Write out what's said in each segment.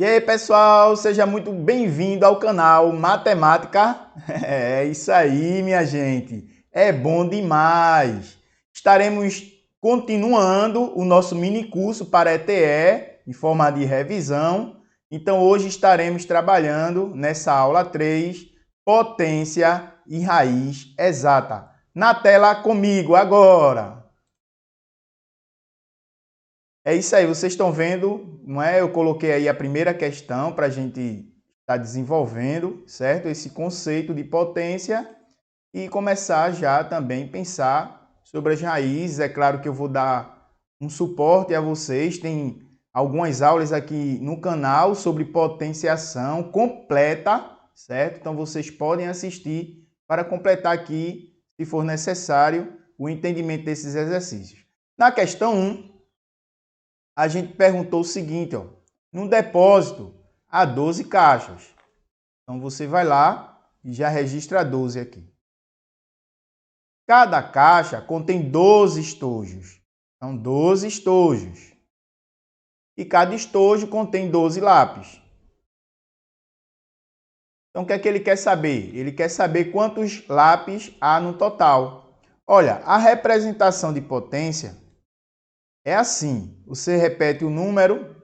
E aí, pessoal, seja muito bem-vindo ao canal Matemática. É isso aí, minha gente. É bom demais. Estaremos continuando o nosso mini curso para ETE em forma de revisão. Então, hoje estaremos trabalhando nessa aula 3, potência e raiz exata. Na tela comigo agora. É isso aí, vocês estão vendo, não é? Eu coloquei aí a primeira questão para a gente estar desenvolvendo, certo? Esse conceito de potência e começar já também a pensar sobre as raízes. É claro que eu vou dar um suporte a vocês, tem algumas aulas aqui no canal sobre potenciação completa, certo? Então vocês podem assistir para completar aqui, se for necessário, o entendimento desses exercícios. Na questão 1, a gente perguntou o seguinte, ó, num depósito há 12 caixas. Então você vai lá e já registra 12 aqui. Cada caixa contém 12 estojos. São 12 estojos. E cada estojo contém 12 lápis. Então o que é que ele quer saber? Ele quer saber quantos lápis há no total. Olha, a representação de potência é assim. Você repete o número,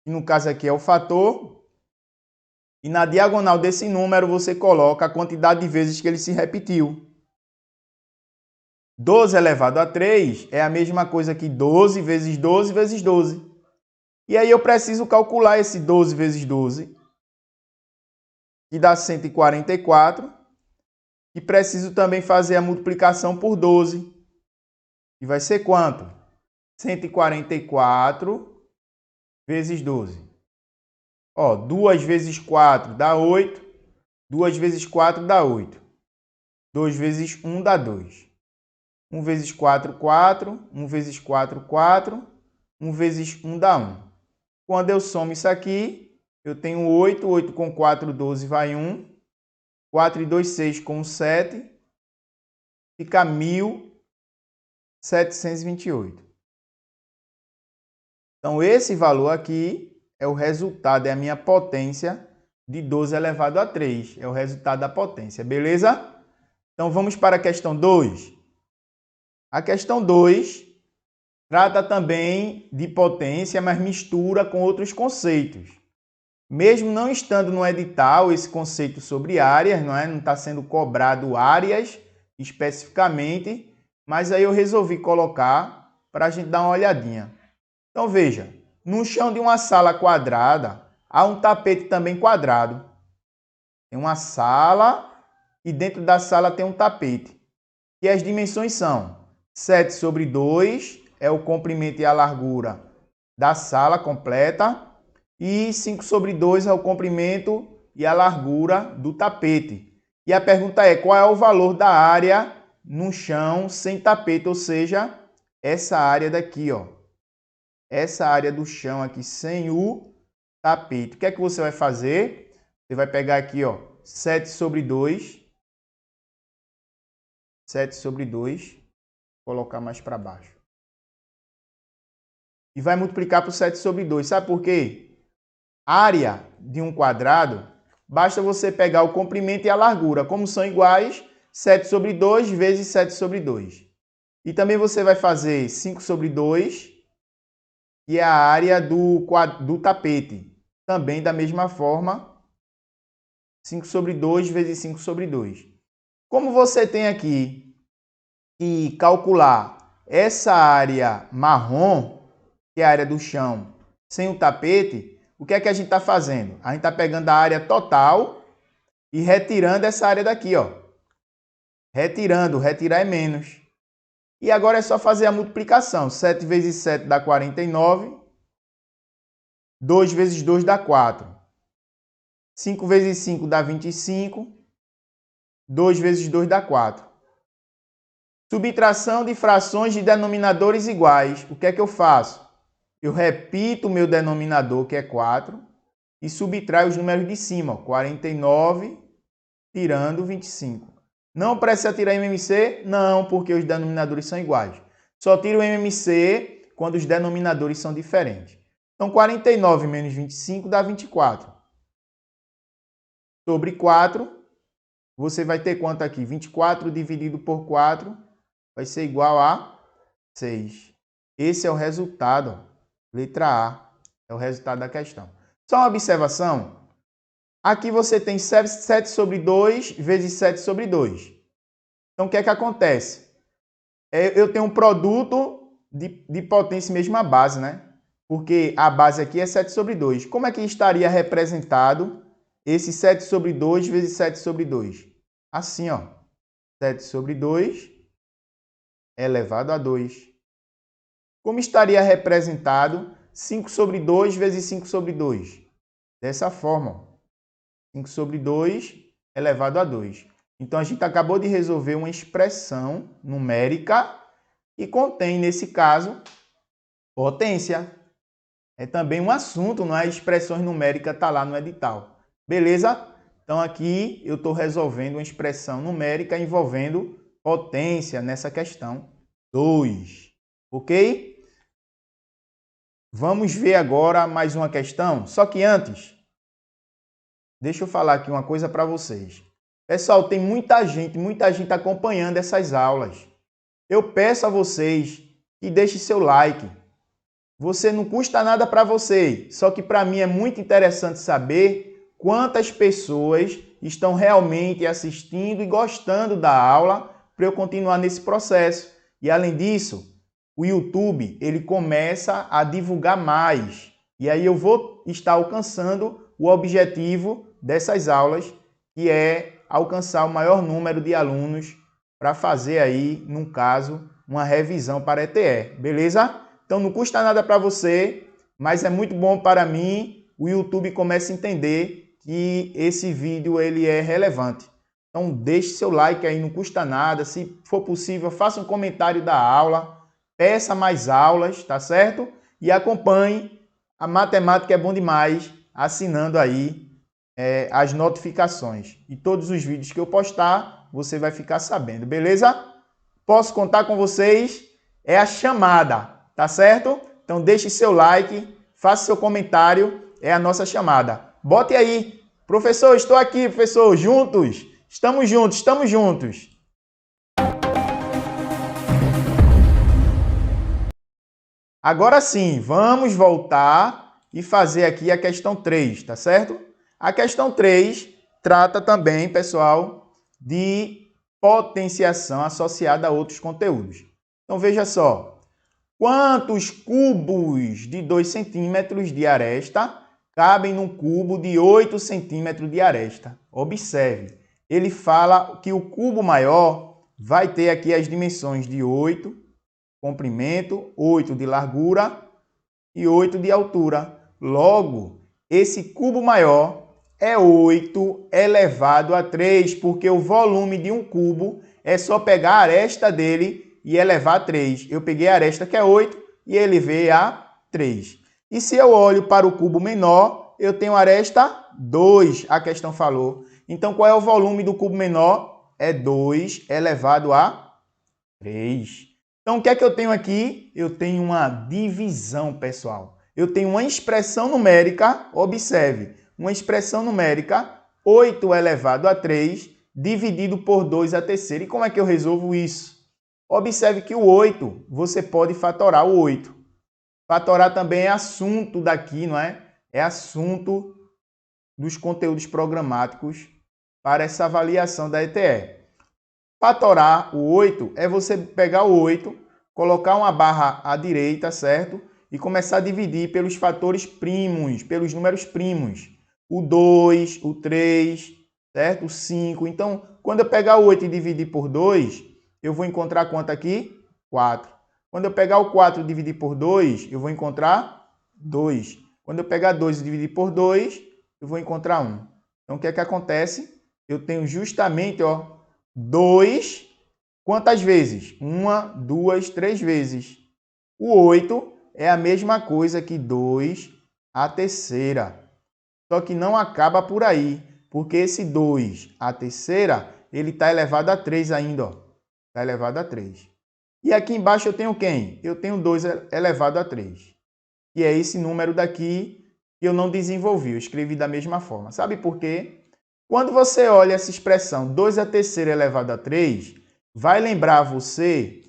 que no caso aqui é o fator, e na diagonal desse número você coloca a quantidade de vezes que ele se repetiu. 12 elevado a 3 é a mesma coisa que 12 vezes 12 vezes 12. E aí eu preciso calcular esse 12 vezes 12, que dá 144. E preciso também fazer a multiplicação por 12. E vai ser quanto? 144 vezes 12. Ó, 2 vezes 4 dá 8. 2 vezes 4 dá 8. 2 vezes 1 dá 2. 1 vezes 4, 4. 1 vezes 4, 4. 1 vezes 1 dá 1. Quando eu somo isso aqui, eu tenho 8. 8 com 4, 12, vai 1. 4 e 2, 6 com 7. Fica 1.728. Então, esse valor aqui é o resultado, é a minha potência de 12 elevado a 3. É o resultado da potência, beleza? Então, vamos para a questão 2. A questão 2 trata também de potência, mas mistura com outros conceitos. Mesmo não estando no edital esse conceito sobre áreas, não está sendo cobrado áreas especificamente, mas aí eu resolvi colocar para a gente dar uma olhadinha. Então veja, no chão de uma sala quadrada, há um tapete também quadrado. Tem uma sala e dentro da sala tem um tapete. E as dimensões são 7/2 é o comprimento e a largura da sala completa. E 5/2 é o comprimento e a largura do tapete. E a pergunta é, qual é o valor da área no chão sem tapete? Ou seja, essa área daqui, ó. Essa área do chão aqui sem o tapete. O que é que você vai fazer? Você vai pegar aqui, ó, 7/2. 7/2. Colocar mais para baixo. E vai multiplicar por 7/2. Sabe por quê? Área de um quadrado, basta você pegar o comprimento e a largura. Como são iguais, 7/2 vezes 7/2. E também você vai fazer 5/2, que é a área do tapete. Também da mesma forma, 5/2 vezes 5/2. Como você tem aqui que calcular essa área marrom, que é a área do chão, sem o tapete, o que é que a gente está fazendo? A gente está pegando a área total e retirando essa área daqui, ó. Retirar é menos. E agora é só fazer a multiplicação. 7 vezes 7 dá 49. 2 vezes 2 dá 4. 5 vezes 5 dá 25. 2 vezes 2 dá 4. Subtração de frações de denominadores iguais. O que é que eu faço? Eu repito o meu denominador, que é 4, e subtraio os números de cima. 49 tirando 25. Não precisa tirar MMC? Não, porque os denominadores são iguais. Só tiro o MMC quando os denominadores são diferentes. Então, 49 menos 25 dá 24. Sobre 4, você vai ter quanto aqui? 24 dividido por 4 vai ser igual a 6. Esse é o resultado. Letra A é o resultado da questão. Só uma observação. Aqui você tem 7 sobre 2 vezes 7 sobre 2. Então, o que é que acontece? Eu tenho um produto de potência mesma base, né? Porque a base aqui é 7 sobre 2. Como é que estaria representado esse 7 sobre 2 vezes 7 sobre 2? Assim, ó. 7 sobre 2 elevado a 2. Como estaria representado 5 sobre 2 vezes 5 sobre 2? Dessa forma, ó. 5 sobre 2 elevado a 2. Então, a gente acabou de resolver uma expressão numérica que contém, nesse caso, potência. É também um assunto, não é? Expressões numéricas está lá no edital. Beleza? Então, aqui eu estou resolvendo uma expressão numérica envolvendo potência nessa questão 2. Ok? Vamos ver agora mais uma questão. Só que antes, deixa eu falar aqui uma coisa para vocês. Pessoal, tem muita gente acompanhando essas aulas. Eu peço a vocês que deixem seu like. Você não custa nada para você, só que para mim é muito interessante saber quantas pessoas estão realmente assistindo e gostando da aula para eu continuar nesse processo. E além disso, o YouTube ele começa a divulgar mais. E aí eu vou estar alcançando o objetivo dessas aulas, que é alcançar o maior número de alunos para fazer aí, num caso, uma revisão para ETE, beleza? Então não custa nada para você, mas é muito bom para mim. O YouTube começa a entender que esse vídeo ele é relevante. Então deixe seu like aí, não custa nada. Se for possível, faça um comentário da aula, peça mais aulas, tá certo? E acompanhe. A matemática é bom demais, assinando aí as notificações. E todos os vídeos que eu postar, você vai ficar sabendo, beleza? Posso contar com vocês? É a chamada, tá certo? Então deixe seu like, faça seu comentário, é a nossa chamada. Bote aí, professor, estou aqui, professor, juntos, estamos juntos, estamos juntos. Agora sim, vamos voltar e fazer aqui a questão 3, tá certo? A questão 3 trata também, pessoal, de potenciação associada a outros conteúdos. Então veja só, quantos cubos de 2 centímetros de aresta cabem num cubo de 8 centímetros de aresta? Observe, ele fala que o cubo maior vai ter aqui as dimensões de 8, comprimento, 8 de largura e 8 de altura. Logo, esse cubo maior é 8 elevado a 3, porque o volume de um cubo é só pegar a aresta dele e elevar a 3. Eu peguei a aresta que é 8 e elevei a 3. E se eu olho para o cubo menor, eu tenho a aresta 2, a questão falou. Então, qual é o volume do cubo menor? É 2 elevado a 3. Então, o que é que eu tenho aqui? Eu tenho uma divisão, pessoal. Eu tenho uma expressão numérica, observe, uma expressão numérica, 8 elevado a 3, dividido por 2 a terceira. E como é que eu resolvo isso? Observe que o 8, você pode fatorar o 8. Fatorar também é assunto daqui, não é? É assunto dos conteúdos programáticos para essa avaliação da ETE. Fatorar o 8 é você pegar o 8, colocar uma barra à direita, certo? E começar a dividir pelos fatores primos, pelos números primos. O 2, o 3, certo? O 5. Então, quando eu pegar o 8 e dividir por 2, eu vou encontrar quanto aqui? 4. Quando eu pegar o 4 e dividir por 2, eu vou encontrar 2. Quando eu pegar 2 e dividir por 2, eu vou encontrar 1. Então, o que é que acontece? Eu tenho justamente, ó, 2, quantas vezes? 1, 2, 3 vezes. O 8 é a mesma coisa que 2 à terceira. Só que não acaba por aí, porque esse 2 à terceira, ele está elevado a 3 ainda, ó. Está elevado a 3. E aqui embaixo eu tenho quem? Eu tenho 2 elevado a 3. que é esse número daqui que eu não desenvolvi, eu escrevi da mesma forma. Sabe por quê? Quando você olha essa expressão 2 à terceira elevado a 3, vai lembrar você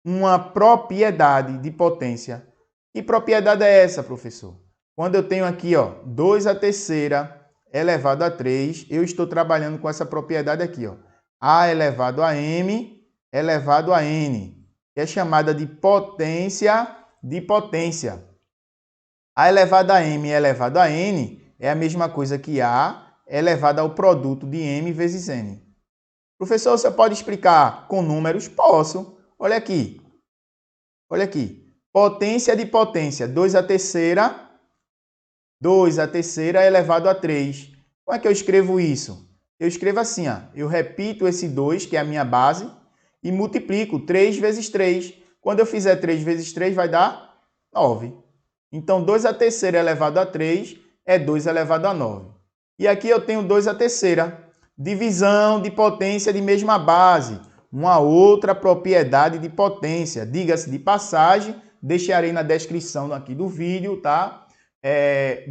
uma propriedade de potência. Que propriedade é essa, professor? Quando eu tenho aqui, ó, 2 à terceira elevado a 3, eu estou trabalhando com essa propriedade aqui, ó, A elevado a M elevado a N, que é chamada de potência de potência. A elevado a M elevado a N é a mesma coisa que A elevado ao produto de M vezes N. Professor, você pode explicar com números? Posso. Olha aqui. Olha aqui. Potência de potência, 2 à terceira elevado a 3. Como é que eu escrevo isso? Eu escrevo assim, ó. Eu repito esse 2, que é a minha base, e multiplico 3 vezes 3. Quando eu fizer 3 vezes 3, vai dar 9. Então, 2 à terceira elevado a 3 é 2 elevado a 9. E aqui eu tenho 2 à terceira. Divisão de potência de mesma base. Uma outra propriedade de potência. Diga-se de passagem, deixarei na descrição aqui do vídeo, tá?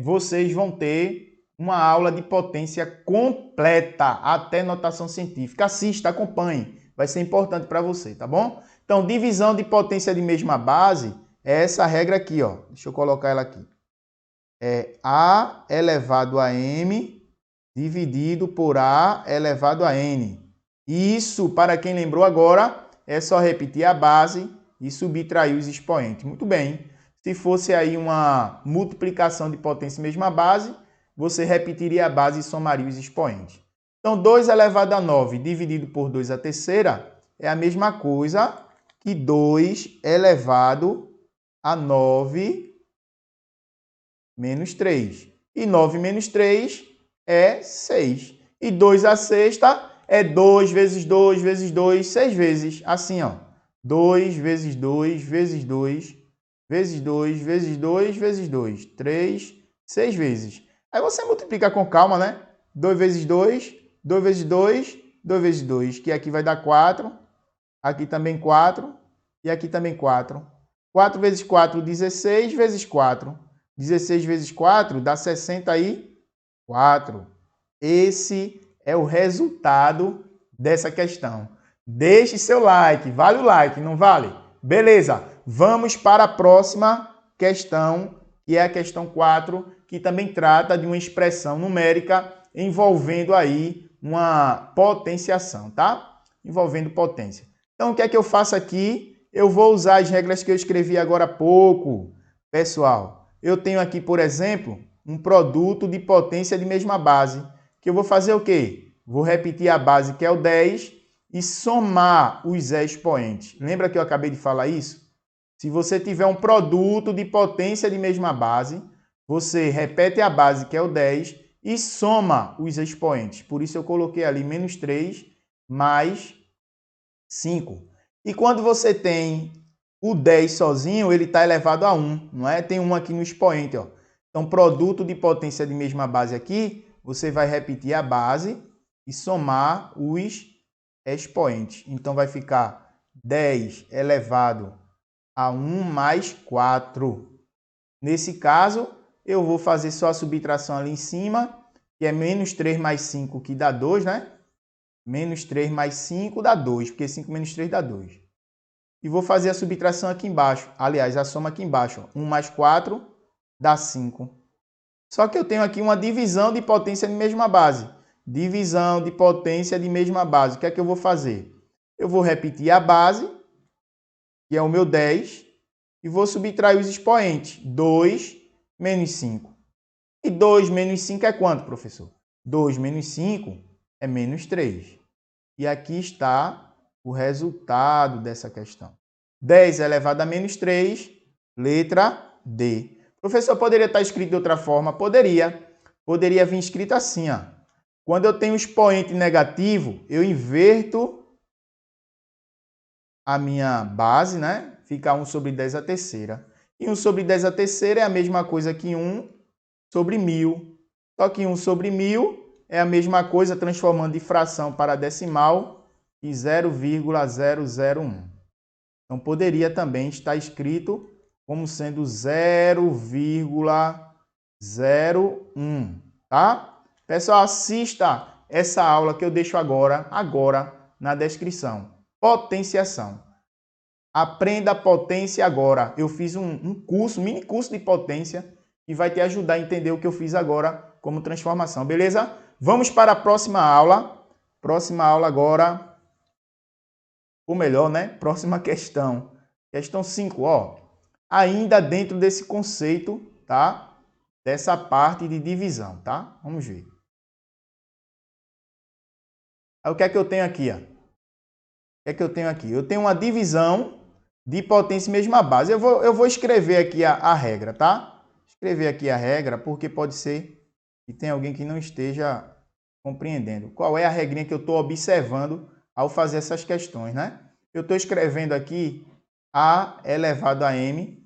Vocês vão ter uma aula de potência completa, até notação científica. Assista, acompanhe. Vai ser importante para você, tá bom? Então, divisão de potência de mesma base é essa regra aqui, ó. Deixa eu colocar ela aqui. É A elevado a M dividido por A elevado a N. Isso, para quem lembrou agora, é só repetir a base e subtrair os expoentes. Muito bem. Se fosse aí uma multiplicação de potência em mesma base, você repetiria a base e somaria os expoentes. Então, 2 elevado a 9 dividido por 2 à terceira é a mesma coisa que 2 elevado a 9 menos 3. E 9 menos 3 é 6. E 2 à sexta é 2 vezes 2 vezes 2, 6 vezes. Assim, ó. 2 vezes 2 vezes 2 vezes 2 vezes 2 vezes 2. 3, 6 vezes. Aí você multiplica com calma, né? 2 vezes 2, 2 vezes 2, 2 vezes 2, que aqui vai dar 4. Aqui também 4. E aqui também 4. 4 vezes 4, 16 vezes 4. 16 vezes 4 dá 64. Esse é o resultado dessa questão. Deixe seu like. Vale o like, não vale? Beleza. Vamos para a próxima questão, que é a questão 4, que também trata de uma expressão numérica envolvendo aí uma potenciação, tá? Envolvendo potência. Então, o que é que eu faço aqui? Eu vou usar as regras que eu escrevi agora há pouco. Pessoal, eu tenho aqui, por exemplo, um produto de potência de mesma base, que eu vou fazer o quê? Vou repetir a base, que é o 10, e somar os expoentes. Lembra que eu acabei de falar isso? Se você tiver um produto de potência de mesma base, você repete a base, que é o 10, e soma os expoentes. Por isso eu coloquei ali menos 3 mais 5. E quando você tem o 10 sozinho, ele está elevado a 1, não é? Tem 1 aqui no expoente, ó. Então, produto de potência de mesma base aqui, você vai repetir a base e somar os expoentes. Então, vai ficar 10 elevado a 1 mais 4. Nesse caso, eu vou fazer só a subtração ali em cima, que é menos 3 mais 5, que dá 2, né? Menos 3 mais 5 dá 2, porque 5 menos 3 dá 2. E vou fazer a subtração aqui embaixo. Aliás, a soma aqui embaixo. 1 mais 4 dá 5. Só que eu tenho aqui uma divisão de potência de mesma base. Divisão de potência de mesma base. O que é que eu vou fazer? Eu vou repetir a base, que é o meu 10, e vou subtrair os expoentes. 2 menos 5. E 2 menos 5 é quanto, professor? 2 menos 5 é menos 3. E aqui está o resultado dessa questão. 10 elevado a menos 3, letra D. Professor, poderia estar escrito de outra forma? Poderia. Poderia vir escrito assim, ó. Quando eu tenho expoente negativo, eu inverto a minha base, né? Fica 1 sobre 10 à terceira. E 1 sobre 10 à terceira é a mesma coisa que 1 sobre 1000. Só que 1 sobre 1000 é a mesma coisa, transformando de fração para decimal, e 0,001. Então, poderia também estar escrito como sendo 0,01, tá? Pessoal, assista essa aula que eu deixo agora na descrição. Potenciação. Aprenda a potência agora. Eu fiz um curso, mini curso de potência, que vai te ajudar a entender o que eu fiz agora como transformação, beleza? Vamos para a próxima aula. Próxima aula agora, ou melhor, né? Próxima questão. Questão 5, ó. Ainda dentro desse conceito, tá? Dessa parte de divisão, tá? Vamos ver. Aí, o que é que eu tenho aqui, ó? O que é que eu tenho aqui? Eu tenho uma divisão de potência e mesma base. Eu vou escrever aqui a regra, tá? Escrever aqui a regra, porque pode ser que tenha alguém que não esteja compreendendo. Qual é a regrinha que eu estou observando ao fazer essas questões, né? Eu estou escrevendo aqui A elevado a M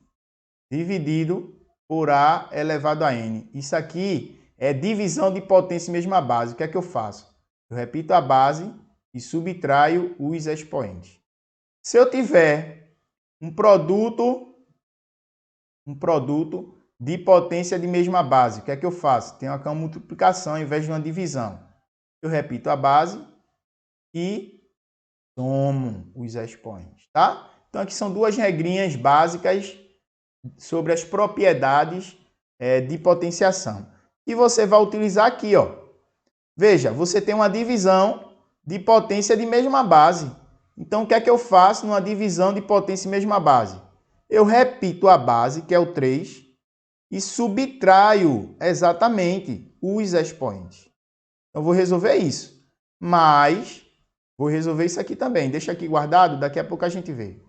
dividido por A elevado a N. Isso aqui é divisão de potência e mesma base. O que é que eu faço? Eu repito a base e subtraio os expoentes. Se eu tiver um produto de potência de mesma base, o que é que eu faço? Tenho aqui uma multiplicação ao invés de uma divisão. Eu repito a base e somo os expoentes, tá? Então, aqui são duas regrinhas básicas sobre as propriedades de potenciação. E você vai utilizar aqui, ó. Veja, você tem uma divisão de potência de mesma base. Então, o que é que eu faço numa divisão de potência de mesma base? Eu repito a base, que é o 3, e subtraio exatamente os expoentes. Então, vou resolver isso. Mas, vou resolver isso aqui também. Deixa aqui guardado, daqui a pouco a gente vê.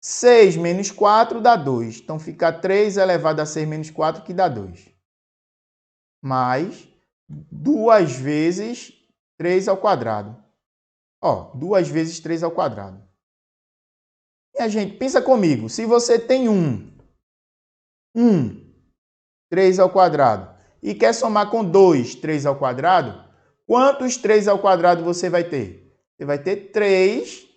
6 menos 4 dá 2. Então, fica 3 elevado a 6 menos 4, que dá 2. Mais 2 vezes 3 ao quadrado. Ó, 2 vezes 3 ao quadrado. E a gente, pensa comigo. Se você tem 3 ao quadrado, e quer somar com 2, 3 ao quadrado, quantos 3 ao quadrado você vai ter? Você vai ter 3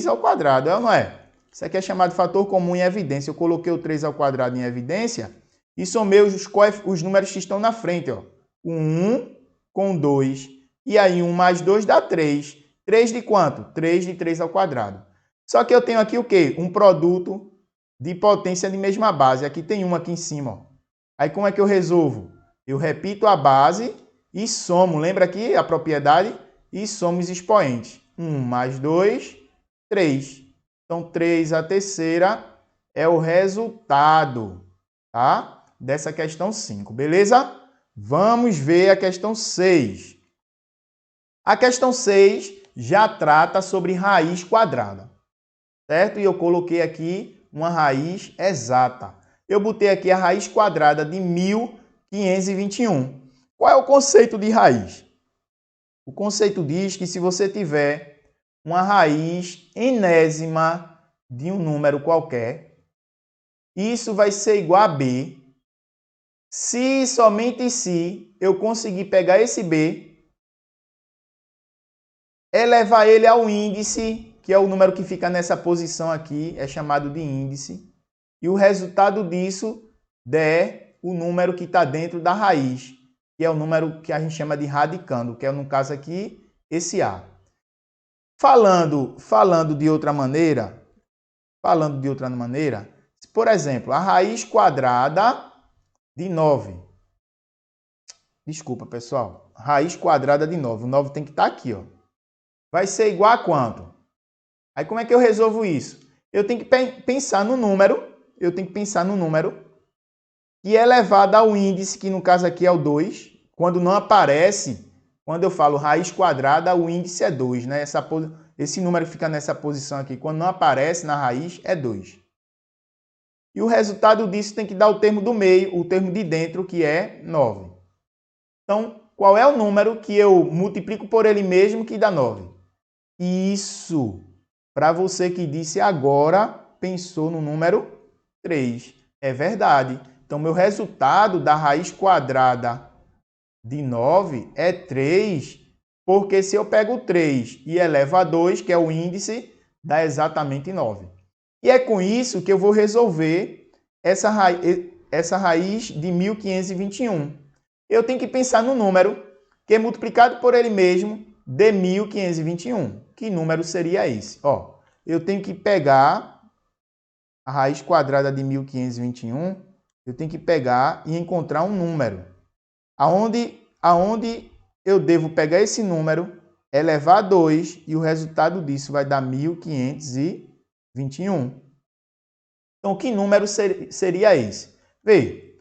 ao quadrado, é ou não é? Isso aqui é chamado de fator comum em evidência. Eu coloquei o 3 ao quadrado em evidência e somei os números que estão na frente. Ó. O 1 com 2. E aí 1 mais 2 dá 3. 3 de quanto? 3 de 3 ao quadrado. Só que eu tenho aqui o quê? Um produto de potência de mesma base. Aqui tem uma aqui em cima. Ó. Aí como é que eu resolvo? Eu repito a base e somo. Lembra aqui a propriedade? E somo os expoentes. 1 mais 2, 3. Então, 3 a terceira é o resultado, tá? Dessa questão 5, beleza? Vamos ver a questão 6. A questão 6 já trata sobre raiz quadrada, certo? E eu coloquei aqui uma raiz exata. Eu botei aqui a raiz quadrada de 1521. Qual é o conceito de raiz? O conceito diz que se você tiver uma raiz enésima de um número qualquer, isso vai ser igual a B, se somente se eu conseguir pegar esse B, elevar ele ao índice, que é o número que fica nessa posição aqui, é chamado de índice, e o resultado disso der o número que está dentro da raiz, que é o número que a gente chama de radicando, que é, no caso aqui, esse A. Falando de outra maneira, por exemplo, a raiz quadrada de 9. Desculpa, pessoal. Raiz quadrada de 9. O 9 tem que estar aqui, ó. Vai ser igual a quanto? Aí como é que eu resolvo isso? Eu tenho que pensar no número, que é elevado ao índice, que no caso aqui é o 2. Quando não aparece, quando eu falo raiz quadrada, o índice é 2, né? Esse número que fica nessa posição aqui, quando não aparece na raiz, é 2. E o resultado disso tem que dar o termo do meio, o termo de dentro, que é 9. Então, qual é o número que eu multiplico por ele mesmo que dá 9? Isso! Para você que disse agora, pensou no número 3. É verdade. Então, meu resultado da raiz quadrada de 9 é 3, porque se eu pego 3 e elevo a 2, que é o índice, dá exatamente 9. E é com isso que eu vou resolver essa raiz de 1521. Eu tenho que pensar no número que é multiplicado por ele mesmo de 1521. Que número seria esse? Ó, eu tenho que pegar a raiz quadrada de 1521, eu tenho que pegar e encontrar um número. Aonde eu devo pegar esse número, elevar a 2 e o resultado disso vai dar 1521. Então, que número seria esse? Vê,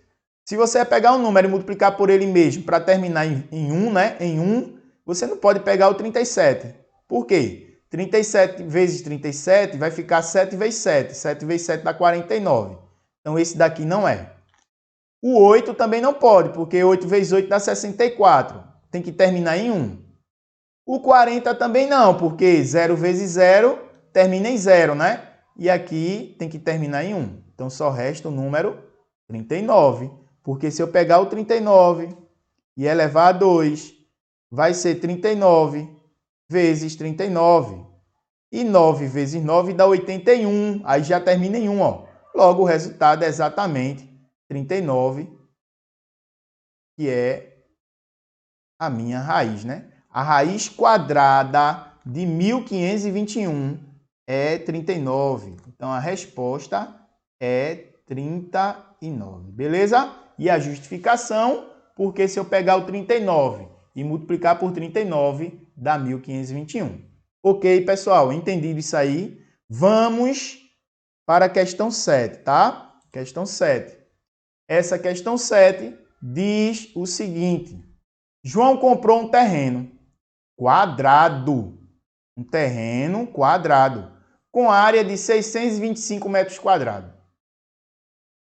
se você pegar um número e multiplicar por ele mesmo para terminar em 1, né? Em 1, você não pode pegar o 37. Por quê? 37 vezes 37 vai ficar 7 vezes 7. 7 vezes 7 dá 49. Então, esse daqui não é. O 8 também não pode, porque 8 vezes 8 dá 64. Tem que terminar em 1. O 40 também não, porque 0 vezes 0 termina em 0, né? E aqui tem que terminar em 1. Então, só resta o número 39. Porque se eu pegar o 39 e elevar a 2, vai ser 39 vezes 39. E 9 vezes 9 dá 81. Aí já termina em 1, ó. Logo, o resultado é exatamente 39, que é a minha raiz, né? A raiz quadrada de 1521 é 39. Então, a resposta é 39, beleza? E a justificação, porque se eu pegar o 39 e multiplicar por 39, dá 1521. Ok, pessoal? Entendido isso aí? Vamos para a questão 7, tá? Questão 7. Essa questão 7 diz o seguinte: João comprou um terreno quadrado, com área de 625 metros quadrados.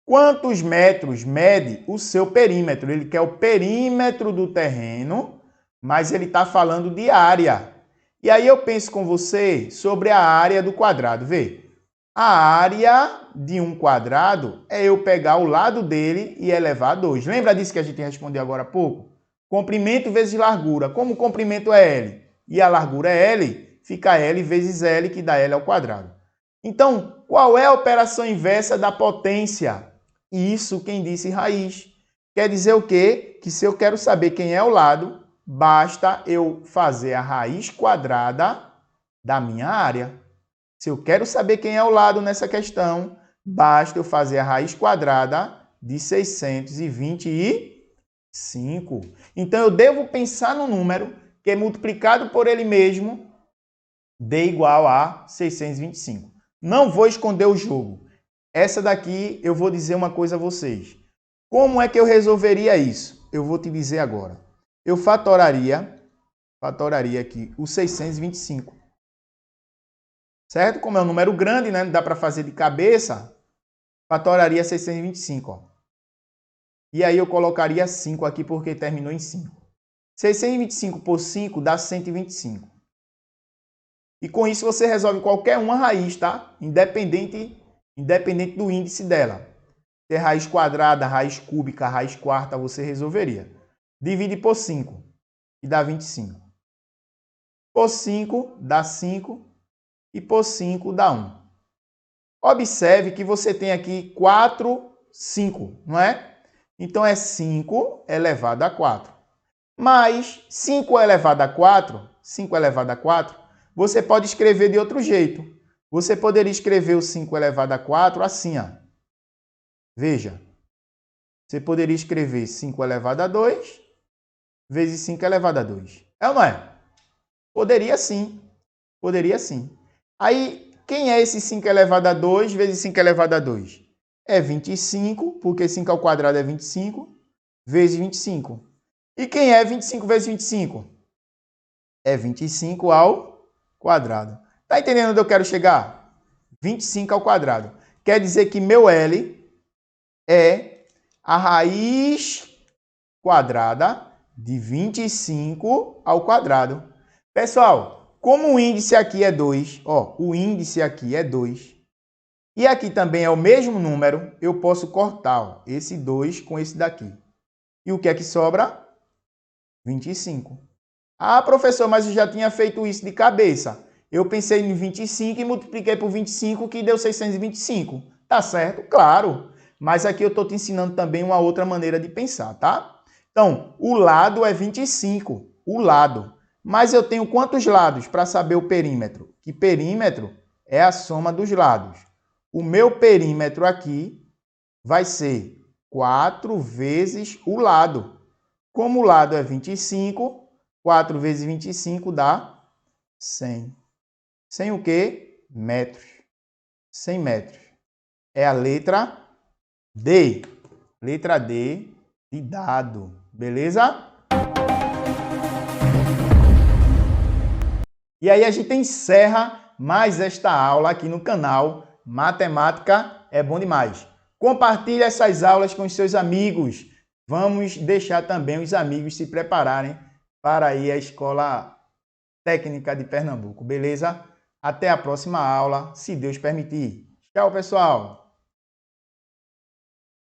Quantos metros mede o seu perímetro? Ele quer o perímetro do terreno, mas ele está falando de área. E aí eu penso com você sobre a área do quadrado. Vê, a área de um quadrado é eu pegar o lado dele e elevar a 2. Lembra disso que a gente respondeu agora há pouco? Comprimento vezes largura. Como o comprimento é L e a largura é L, fica L vezes L, que dá L ao quadrado. Então, qual é a operação inversa da potência? Isso quem disse raiz. Quer dizer o quê? Que se eu quero saber quem é o lado, basta eu fazer a raiz quadrada da minha área. Se eu quero saber quem é o lado nessa questão, basta eu fazer a raiz quadrada de 625. Então, eu devo pensar no número que é multiplicado por ele mesmo dê igual a 625. Não vou esconder o jogo. Essa daqui eu vou dizer uma coisa a vocês. Como é que eu resolveria isso? Eu vou te dizer agora. Eu fatoraria aqui o 625. Certo? Como é um número grande, né? Não dá para fazer de cabeça. Fatoraria 625, ó. E aí eu colocaria 5 aqui porque terminou em 5. 625 por 5 dá 125. E com isso você resolve qualquer uma raiz, tá? Independente do índice dela. Se é raiz quadrada, raiz cúbica, raiz quarta, você resolveria. Divide por 5 e dá 25. Por 5 dá 5 e por 5 dá 1. Observe que você tem aqui 4, 5, não é? Então é 5 elevado a 4. Mas 5 elevado a 4, você pode escrever de outro jeito. Você poderia escrever o 5 elevado a 4 assim, ó. Veja. Você poderia escrever 5 elevado a 2 vezes 5 elevado a 2. É ou não é? Poderia sim. Poderia sim. Aí, quem é esse 5 elevado a 2 vezes 5 elevado a 2? É 25, porque 5 ao quadrado é 25, vezes 25. E quem é 25 vezes 25? É 25 ao quadrado. Tá entendendo onde eu quero chegar? 25 ao quadrado. Quer dizer que meu L é a raiz quadrada de 25 ao quadrado. Pessoal, como o índice aqui é 2, ó, o índice aqui é 2, e aqui também é o mesmo número, eu posso cortar, ó, esse 2 com esse daqui. E o que é que sobra? 25. Ah, professor, mas eu já tinha feito isso de cabeça. Eu pensei em 25 e multipliquei por 25, que deu 625. Tá certo? Claro. Mas aqui eu estou te ensinando também uma outra maneira de pensar, tá? Então, o lado é 25, o lado. Mas eu tenho quantos lados para saber o perímetro? Que perímetro é a soma dos lados. O meu perímetro aqui vai ser 4 vezes o lado. Como o lado é 25, 4 vezes 25 dá 100. 100 o quê? Metros. 100 metros. É a letra D. Letra D de dado. Beleza? E aí a gente encerra mais esta aula aqui no canal Matemática é Bom Demais. Compartilhe essas aulas com os seus amigos. Vamos deixar também os amigos se prepararem para ir à Escola Técnica de Pernambuco, beleza? Até a próxima aula, se Deus permitir. Tchau, pessoal!